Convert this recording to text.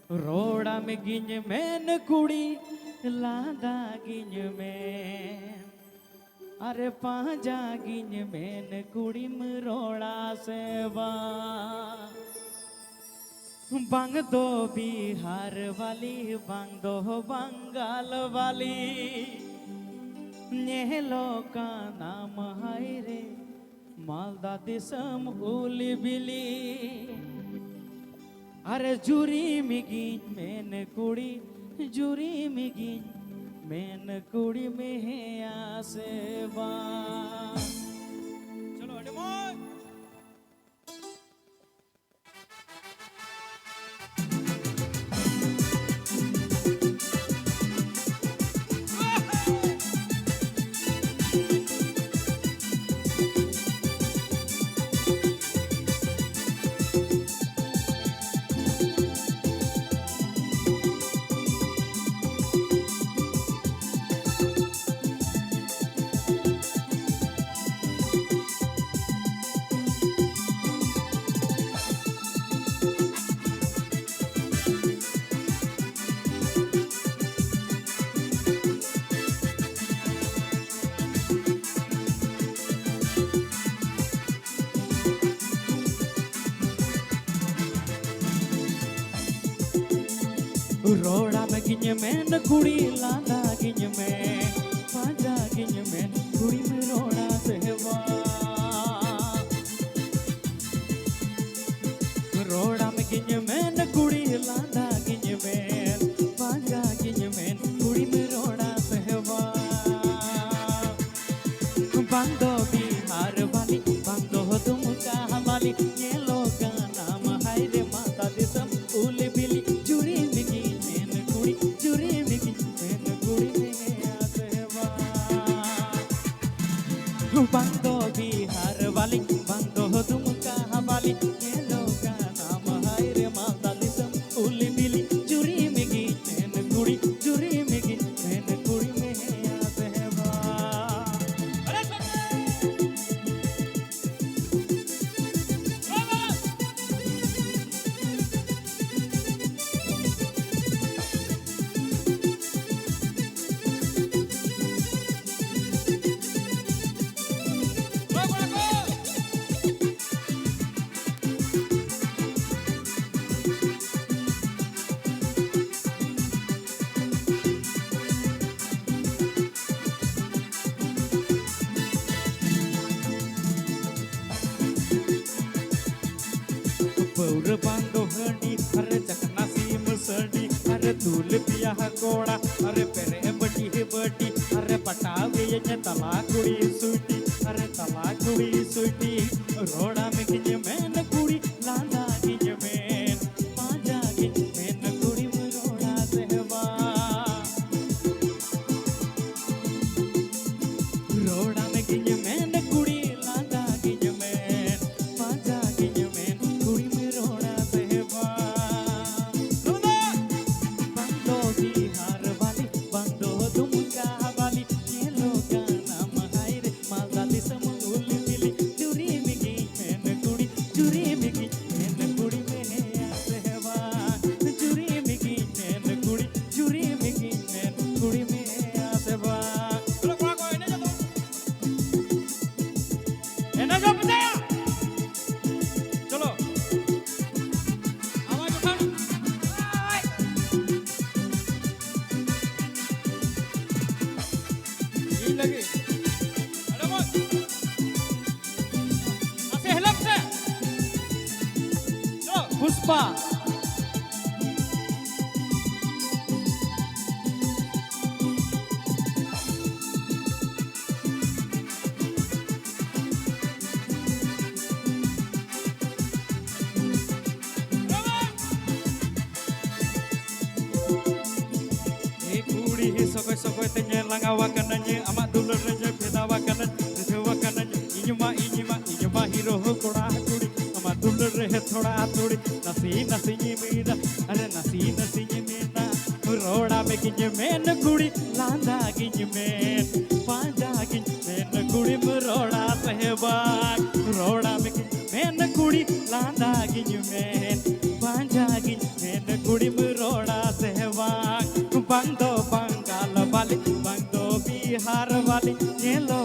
रोड़ा में गिन मैन कुड़ी लादा गिन में अरे पाजा गिन मैन कुड़ी रोड़ा से बांग दो बिहार वाली बांग दो बंगाल वाली नेहलो का नाम है रे मालदा दिसम उली बिली अरे जुरी मिगिन मैन कुड़ी जुरी मिगिन मैन कुड़ी में है आसेवा चलो डेमोन रोड़ा में गिन मैन कुड़ी लादा गिन में पाजा गिन मैन कुड़ी में रोड़ा सेवा रोड़ा में गिन मैन कुड़ी लादा गिन में पाजा गिन मैन कुड़ी में रोड़ा सेवा बांधो बिहार वाली बांधो दुमका वाली ये लोग का नाम है रे माता दिसम उले बिली जुरी बांधो बिहार वाली बांधो दुमका वाली ये लोग का नाम है रे माता दिसम उली बिली जुरी मिगी मैन कुड़ी जुरी मिगी मैन कुड़ी में आसेवा पौर बांधो हंडी अरे चकना सी मुसडी अरे दूल पिया कोड़ा अरे पेरे बटी है बटी अरे पटावे ये तला कुड़ी सुटी अरे तला कुड़ी सुटी रोड़ा में गिन मैन कुड़ी लांदा गिन मैन पाजा गिन मैन कुड़ी में रोड़ा सेवा रोड़ा में गिन मैन कुड़ी लांदा गिन मैन पाजा गिन मैन कुड़ी में रोड़ा सेवा बांधो बिहार वाली बांधो दुमका वाली ये लोग का नाम है रे मालदा दिसम उली बिली जुरी मिगी मैन कुड़ी जुरी मिगी मैन कुड़ी में है आसेवा जुरी मिगी मैन कुड़ी जुरी मिगी मैन कुड़ी में है आसेवा चलो कोड़ा को एने जो बताया चलो आवाज उठाओ ये लगे अरे बोल ऐसे हिलक से चलो Pushpa Sokoy sokoy tanya langawa kananya amak dulur renya bedawa kananya dewa kananya inyuma hiro koda kudi amak dulur re thoda thodi nasi nasi meena are nasi meena roda me ginye men kudi landa ginye men paja ginye men kudi roda sehba roda me ginye men kudi landa ginye men paja ginye men kudi Bihar वाली ये लो